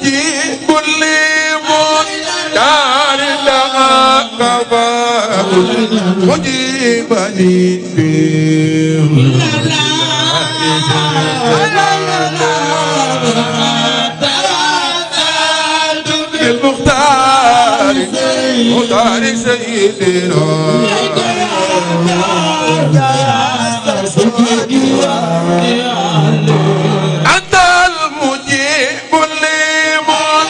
مجيب لمختار كفاه مجيبني بالمختار مختار سيدنا أنت المجيب لمختار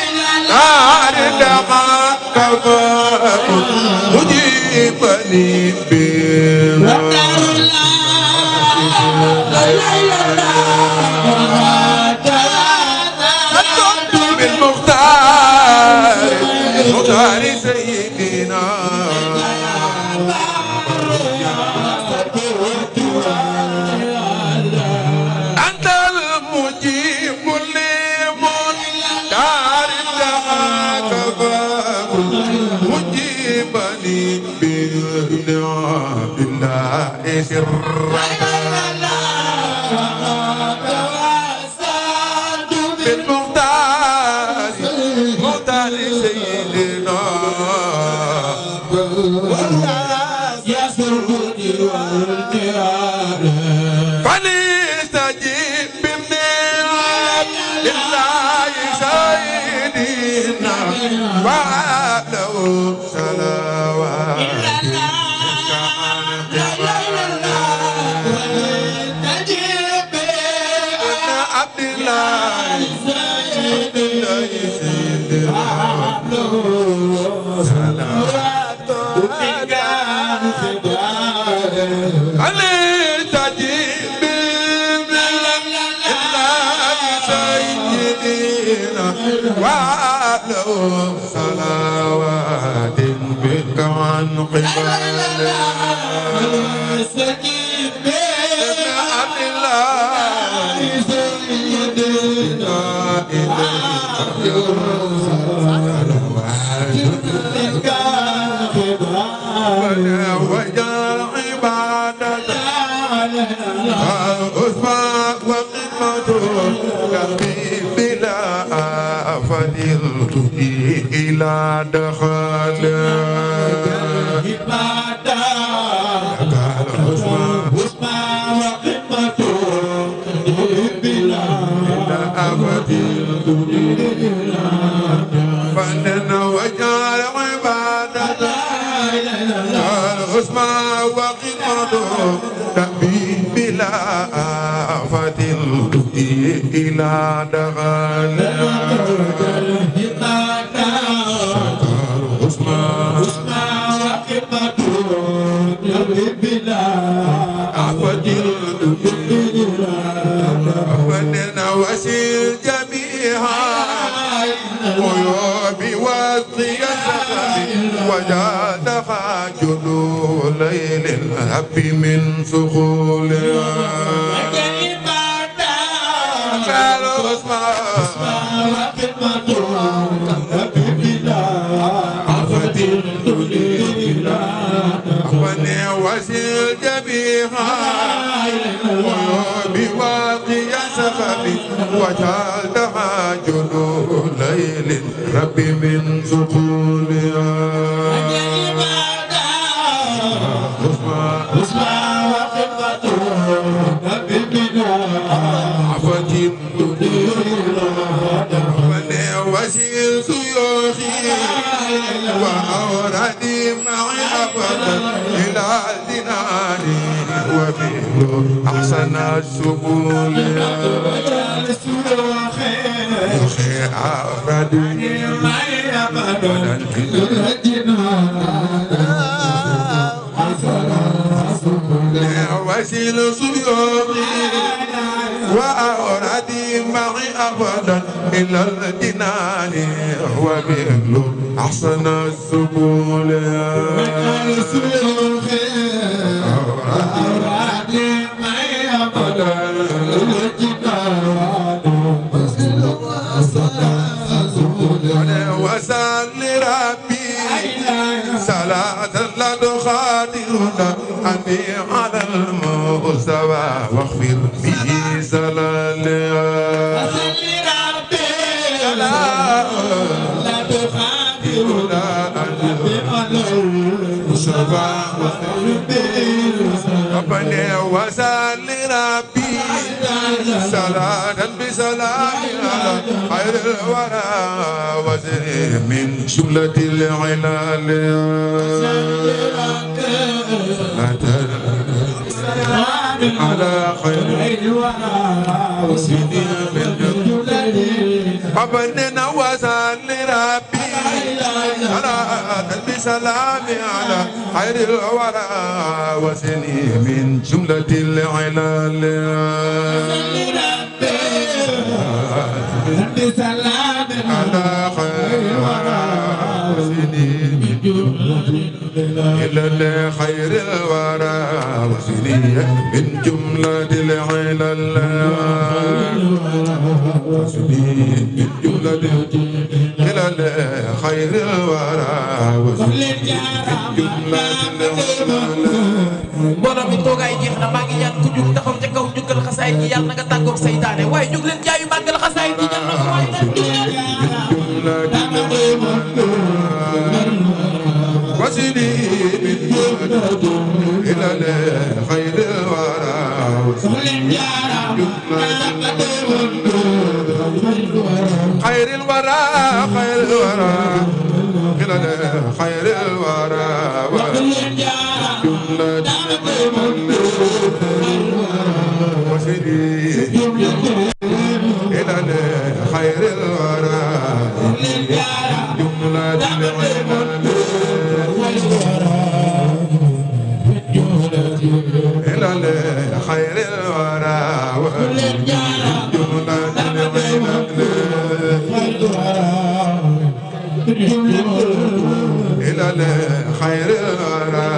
كفاه مجيبني بالمختار مختار سيدنا أنت المجيب لمختار كفاه مجيبني بالله سرا بالمختار مختار سيدنا فليستجيب بالنعم لله سيدنا وعده صلوات عبد الله صلوات بك عن قبل استجيب عبد الله سيدنا وجعل عبادة أسماء وقمته بلا فضلت إلى دخل فننا وجعل عبادة الحسنى وقمته تأبي بلا فضلت إلى دخل وسير جميعا عيوب والصيام وجاد خاجل ليل الهب من سخولها وسير جميعا عيوب والصيام وجعل تهاجد ليل رب من سقولها حسنى وخفته رب بنا عفت الدنيا وسيل سيوخي وأوردي معي أبدا إلى الدنان وبه أحسن السبل خير أفرادي أبدا وسيل سيوخي وأوردي معي أبدا إلى الجنان وبه أحسن السبل وسل ربي صلاة لدخاتنا أني على المستوى واغفر به زلالها وسل ربي لا تخاطرنا مصطفى ربنا وسل ربي صلاة بسلام على خير الورى وزر من جملة العلال على خير الورى وزر من جملة ربنا وسل ربي صلاة بسلام على خير الورى وسني من جملة العلال بسلام على خير الورى وسني من جملة إلى خير الورى وسني من جملة العلال وسني من جملة إلى خير الورى وسني من جملة borom mi toogaay jeex na maa ngi ñaan ku jug taxaw ca kaw jugal xasaay ji yàlla na nga tàggoog saytaane waaye jug leen jaayu màggal xasaay ji jàll na ko waaye وسني من جملة إلى خير الورى وسني من خير الورى خير الورى إلى خير الورى جملة وسني إلى خير الورى جملة إلى خير الورى إلى خير الورى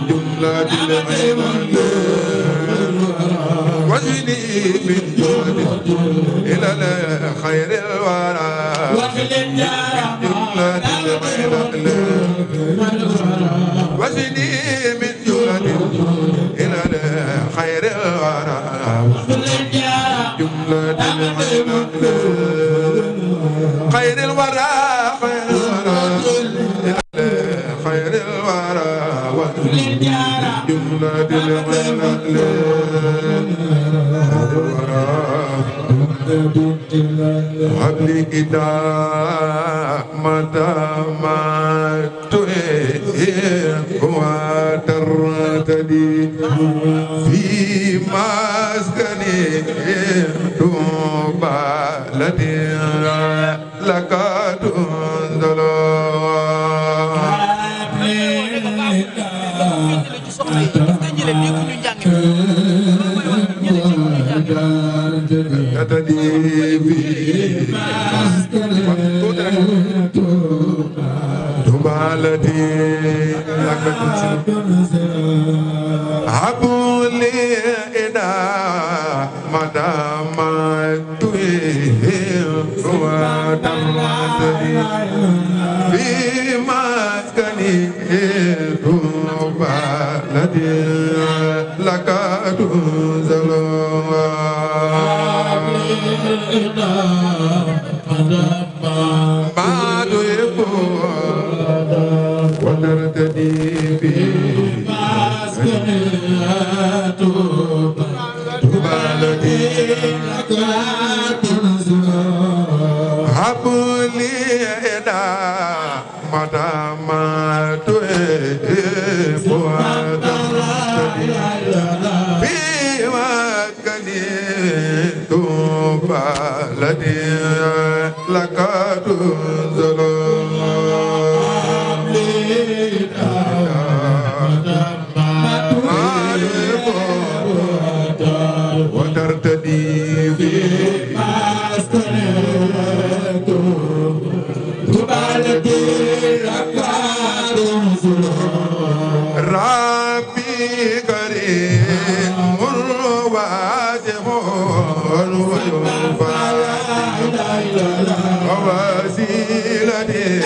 جملة وزني من جود إلى خير الورى جملة وزني من جود إلى خير الورى جملة خير الورى خير الورى خير الورى جملة حبل إدامة ما تهيب وترتدي في مسكني توبى التي لك تنزل تديبي تبالتي لك عبولي إذا مدام تهيب وترتدي في مسكني تبالتي لك تنزل ما تحب وترتدي به تبالتي حبلي إذا مدى ما تحب وترتدي الذي لك تنزل وترتدي به ربي كريم واسع ووسيلتي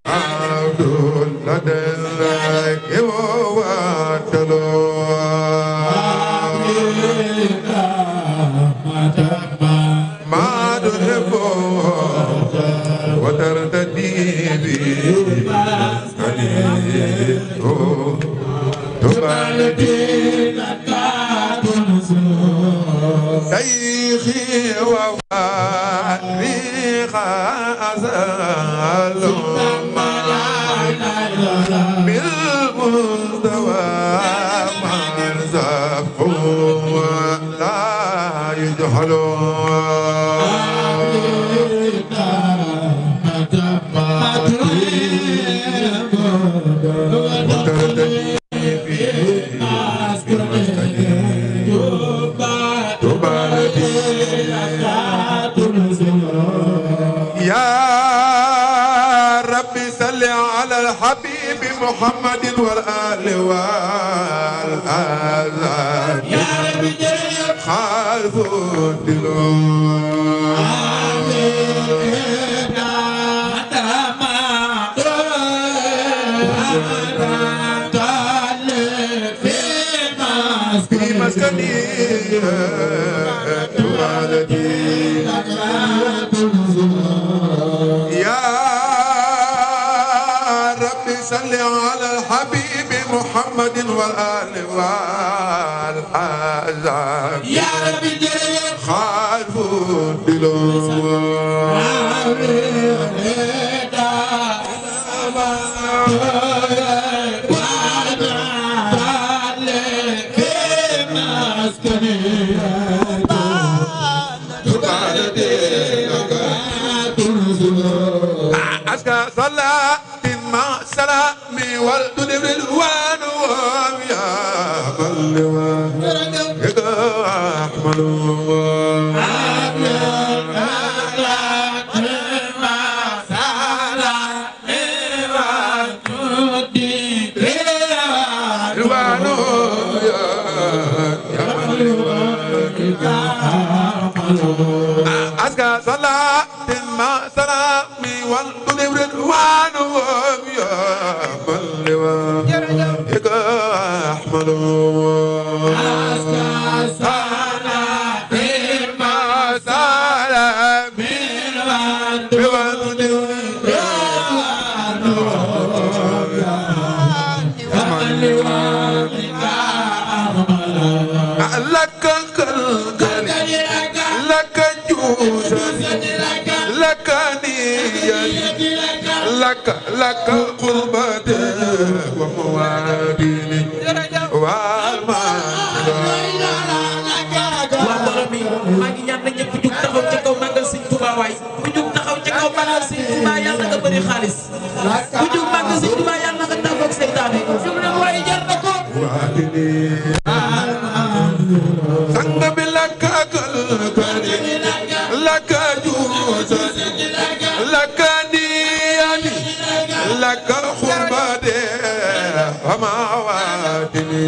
عبد لديك وواتلو ما تحب محمد والآل والآذان يا رب جل خالف الدلون آمين في مسكني والدي صل على الحبيب محمد والآل والآذان يا رب جل خالف الدلون أزكى صلاة سلامي والدنيا بالوان يا بلوان يا أحمد أزكى صلاة ما سلامي والدنيا بالوان يا بلوان يا أحمد لك قربتي ومواديني والمال maa ngi ñaan na ñëpp jug taxaw ca kaw màggal Sëñ Tuubaa waay ku jug taxaw ca kaw màggal Sëñ Tuubaa yàlla nga bëri xaalis ku jug màggal Sëñ Tuubaa yàlla nga tàggoog seytaane jug na waaye jar na ko sang bi lak akal kali lak juusa lak niyani lak xurbade ama waatini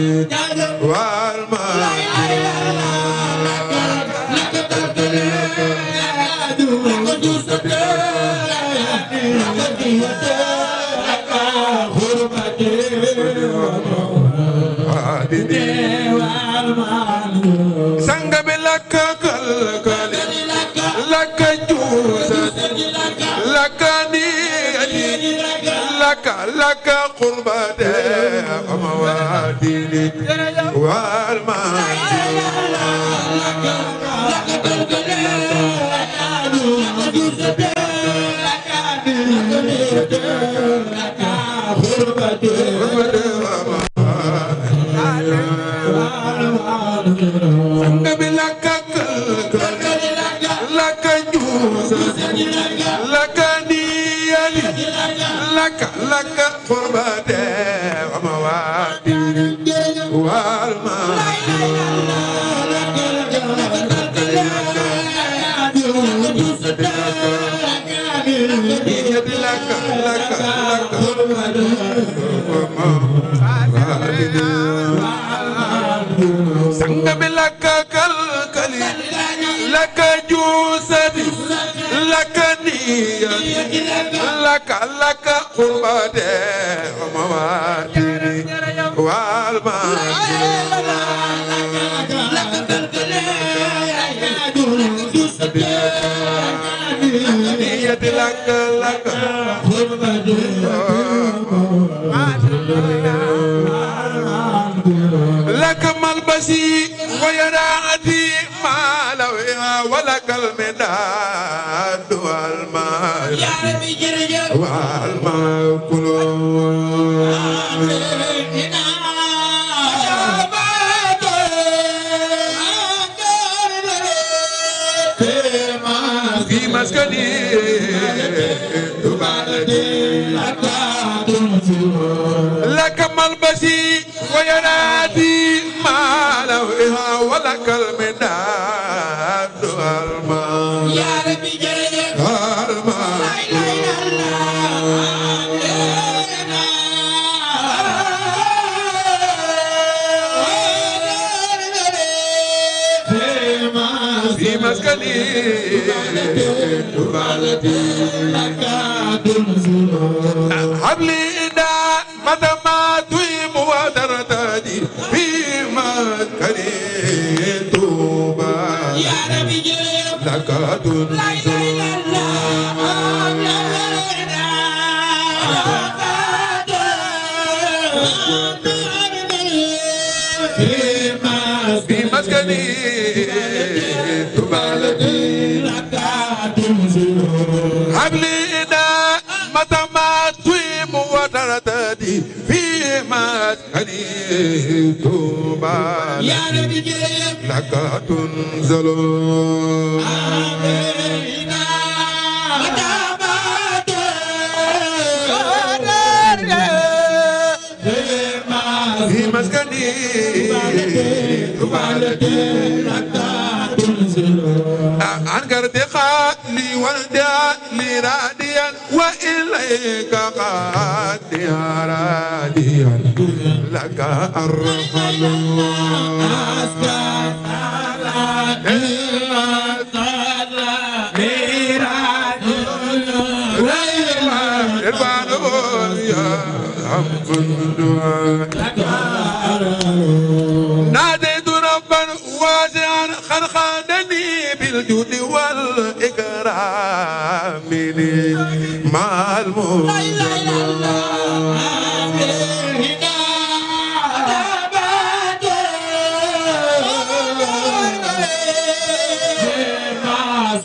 wal sang bi lak kal lak juusa lak niyani lak xurbade ama waatini wal sang bi lak lak juusa lak niyani lak xurbade ama waatini wal sang bi lak kali lak juusati lak niyati lak xurbade ama waatini wal تحية لك لك لك ملبسي ويراعتي ما لويها ولك المداد والماء يا ربي جرجر والماء كله في مسكني لك ملبسي وينادي ما لوها ولك المداد والماء يا ربي جرجر والماء لا اله الا الله في مسكني هب لي إداء متى ما تيم ودرتدي في مسكني توبا يا ربي جرجر لك لا اله الا الله في مسكني توبا هب لي إداء متى ما تيم ودرتدي في مسكني توبا يا ربي جرجر لك تنزل في مسكني عنك ارتقالي والدالي راديا وإليك قادي راديا لك أرحل ناديت ربا واسعا قد خادني بالجود والإكرام مع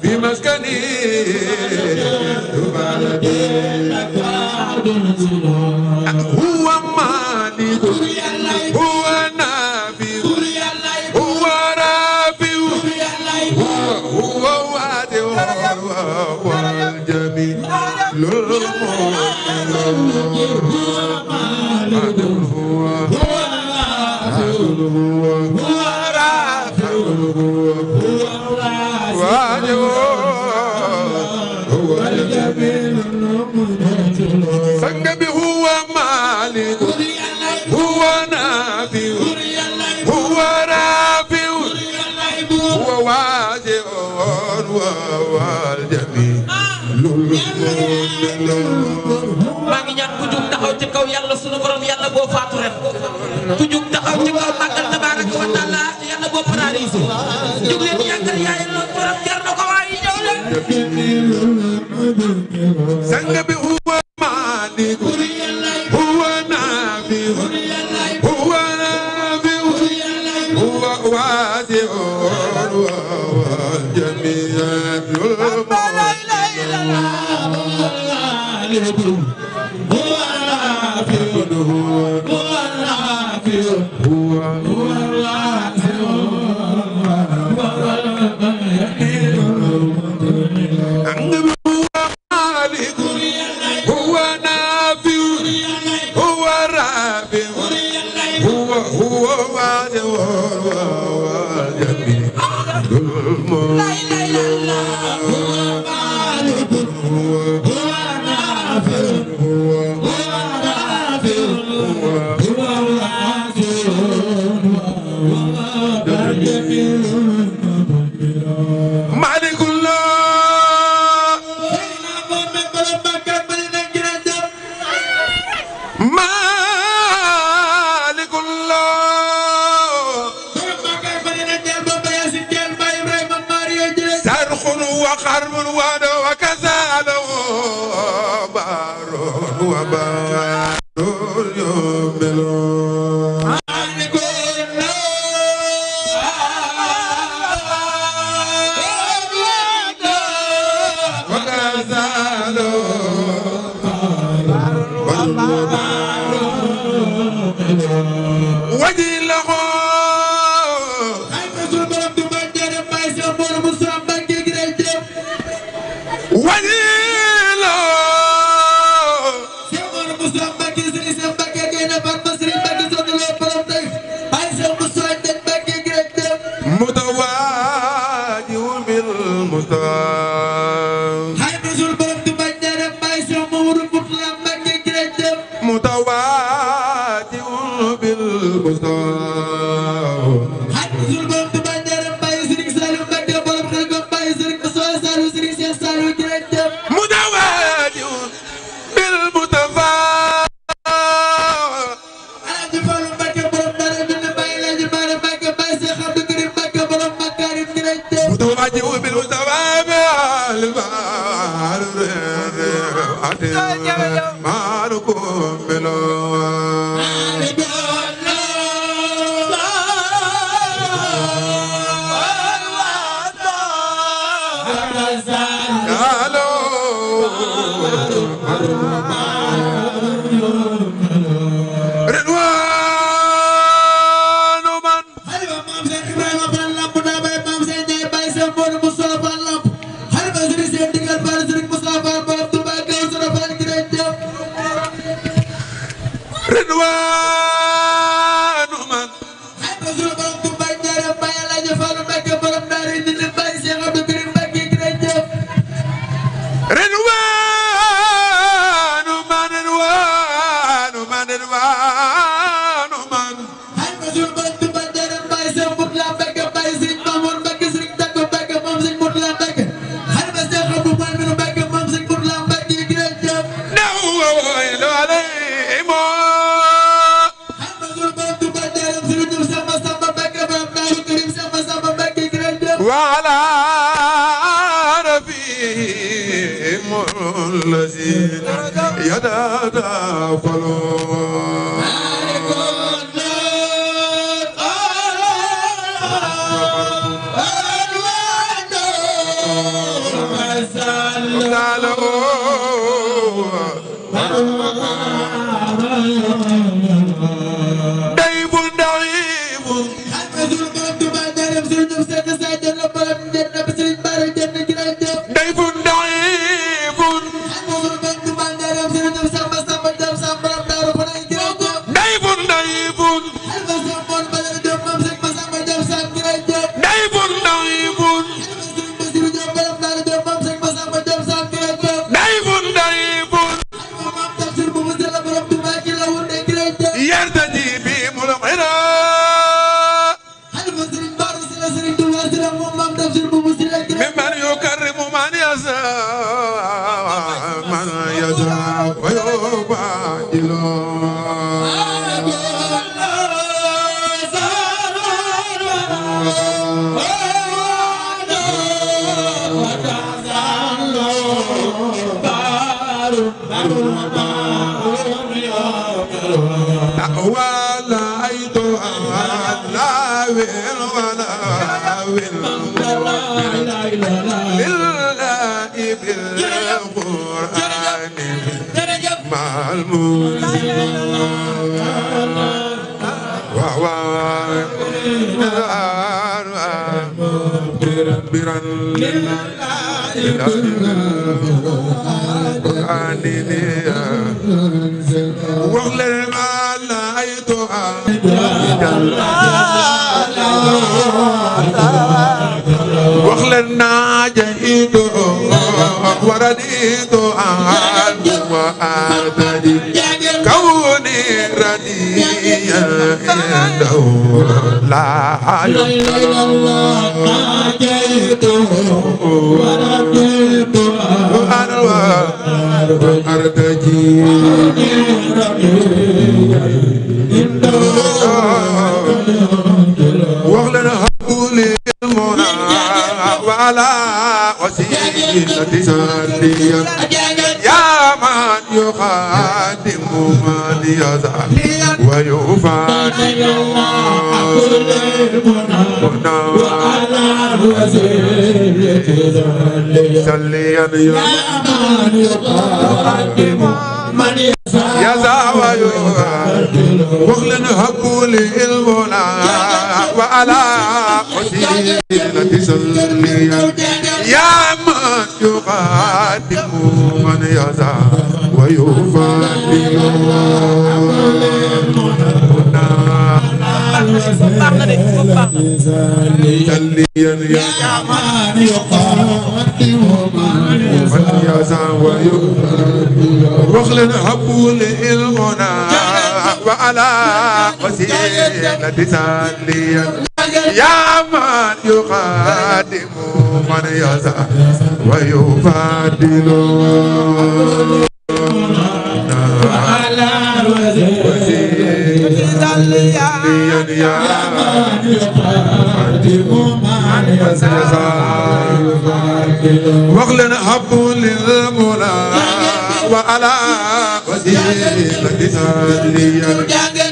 في مسكني هو مالك هو نافي هو رافي هو وادي هو الجميل سنجبي هو مالك هو نافي هو رافي هو واجب هو الجميل maa ngi ñaan ku jug taxaw ci kaw yàlla sunu borom yàlla boo faatu ren ku jug taxaw ci kaw màggal tabaaraka wa taala yàlla boo paralysé jug leen yàggal yaay loolu borom jar na ko waaye ñëw leen سنجبي هو مالك هو نافي هو نافي هو واجب هو الجميل وخرب وكسال متواجه بالمتفا متواجه بالمتفا ما نكون بلو وعلى رفيق الذين يتدافلون وخلنا جهيد ورديد عنه وآتدي كوني رديا عنده لا إله الله جئته ورديت عنه وأرتجي وخلنا هبولي المنى وعلى وسيلة ساليا يا من يخادم من يزال ويفادي كل المنى وعلى وسيلة ساليا يا من يخادم من يزال ويفادي وخلنا هبولي المنى وعلى وسيلة ساليا يا من يقدم من يزال ويفادي ساليا يا من يقدم من يزال ويفادي وخلنا هبولي المنى وعلى وسيلة ساليا يا من يقدم من يشاء ويفضل وعلى وسيلة يا من يقدم من يشاء واغلن حب للمولى وعلى وسيلة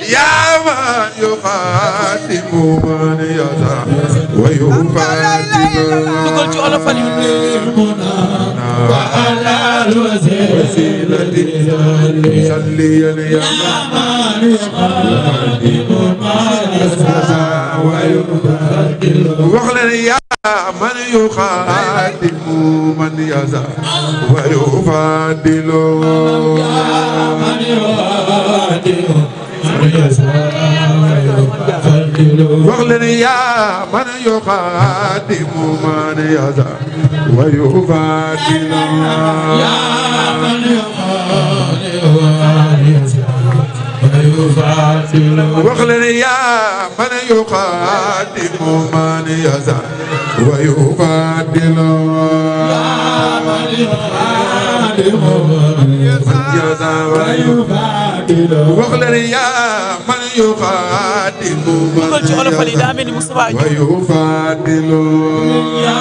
يا من يقدم من يشاء ويفضل وعلى الوسيلة صليا يا من يقدم من يشاء ويفضل واغلن يا من يقدم من يشاء ويفضل من يقدم من يشاء واغلن يا من يقدم من يشاء ويفضل يا من يقدم واغلن يا من يقدم من يشاء ويفضل من يشاء ويفضل واغلن يا من يقدم من يشاء ويفضل يا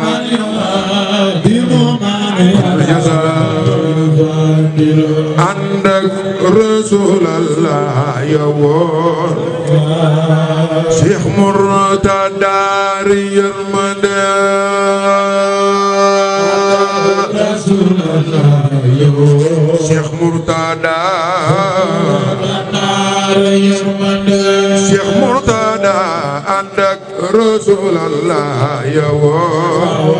من يقدم من يشاء عندك رسول الله يوم شيخ مرتضى يرمدا رسول الله يوم شيخ مرتضى شيخ مرتضى عندك رسول الله يوم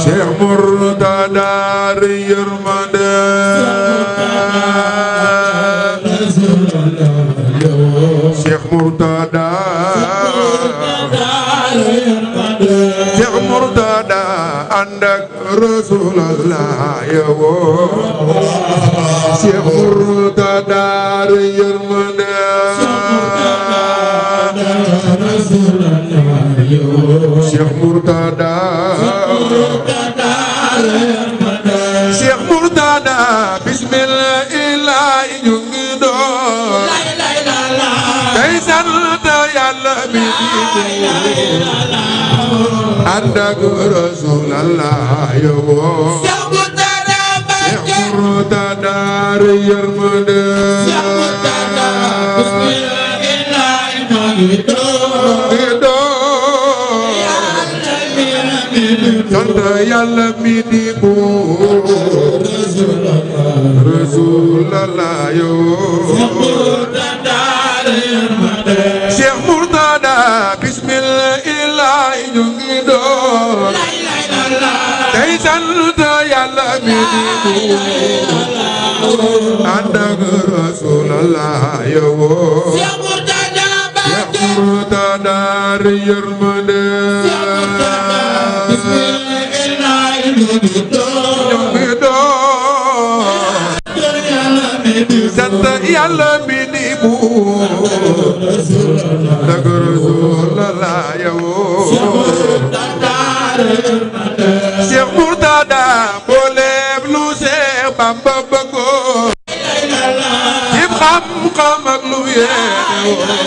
شيخ مرتضى يرمدا شيخ مرتضى شيخ مرتضى عندك رسول الله يوم شيخ مرتضى يرمدا شيخ مرتضى شيخ مرتضى بسم الله ينجدو كيسان يالا بيدي عندك رسول الله يوم شيخ مرتضى يرمدا بسم الله ينجدو sant yàlla mi di buur Rasulallah yow Cheikh Murtada bismillah ñu ngi doon tey sant yàlla mi di buur ànd ak Rasulallah yow Cheikh Murtada yërmande sant yàlla mi di buur dëgg Rasulallah yow Cheikh Murtada mboolem lu Cheikh Bamba bëggoon ci xam-xam ak lu yéene woon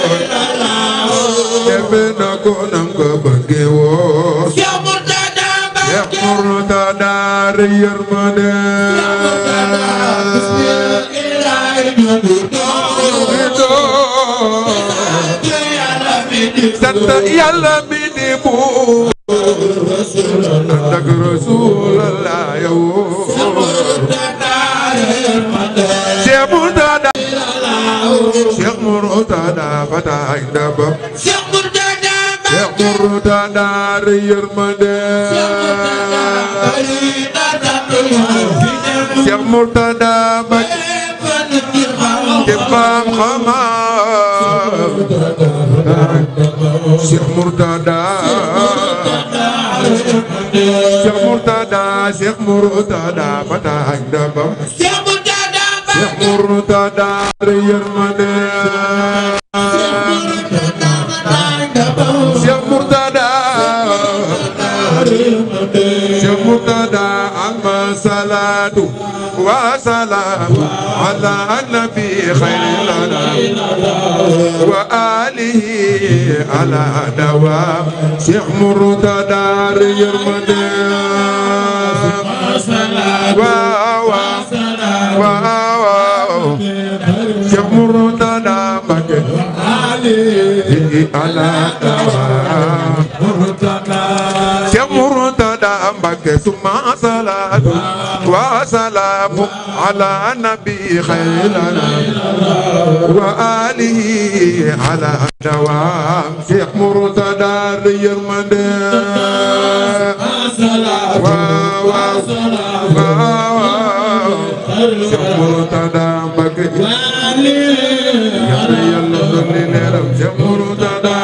defe na ko nam ko bëggee woon Cheikh Murtada yërmande sant yàlla mi di buur ak Rasulallah yow Cheikh Murtada Cheikh Murtada fataay ndaba Cheikh Murtada yërmande Cheikh Murtada ba jëfam xama Cheikh Murtada Cheikh Murtada Cheikh Murtada fataay ndaba Cheikh Murtada yërmande Cheikh Murtada صلاة وسلام على النبي خير الأنام وآله على دوام شيخ مرتضى يرمدي شيخ مرتضى مكة على دوام شيخ مرتضى مكة ثم صلاة وسلام على النبي خير الأنام وآله على دوام شيخ مرتضى يرمدي شيخ مرتضى مكة يلا صلي لرب شيخ مرتضى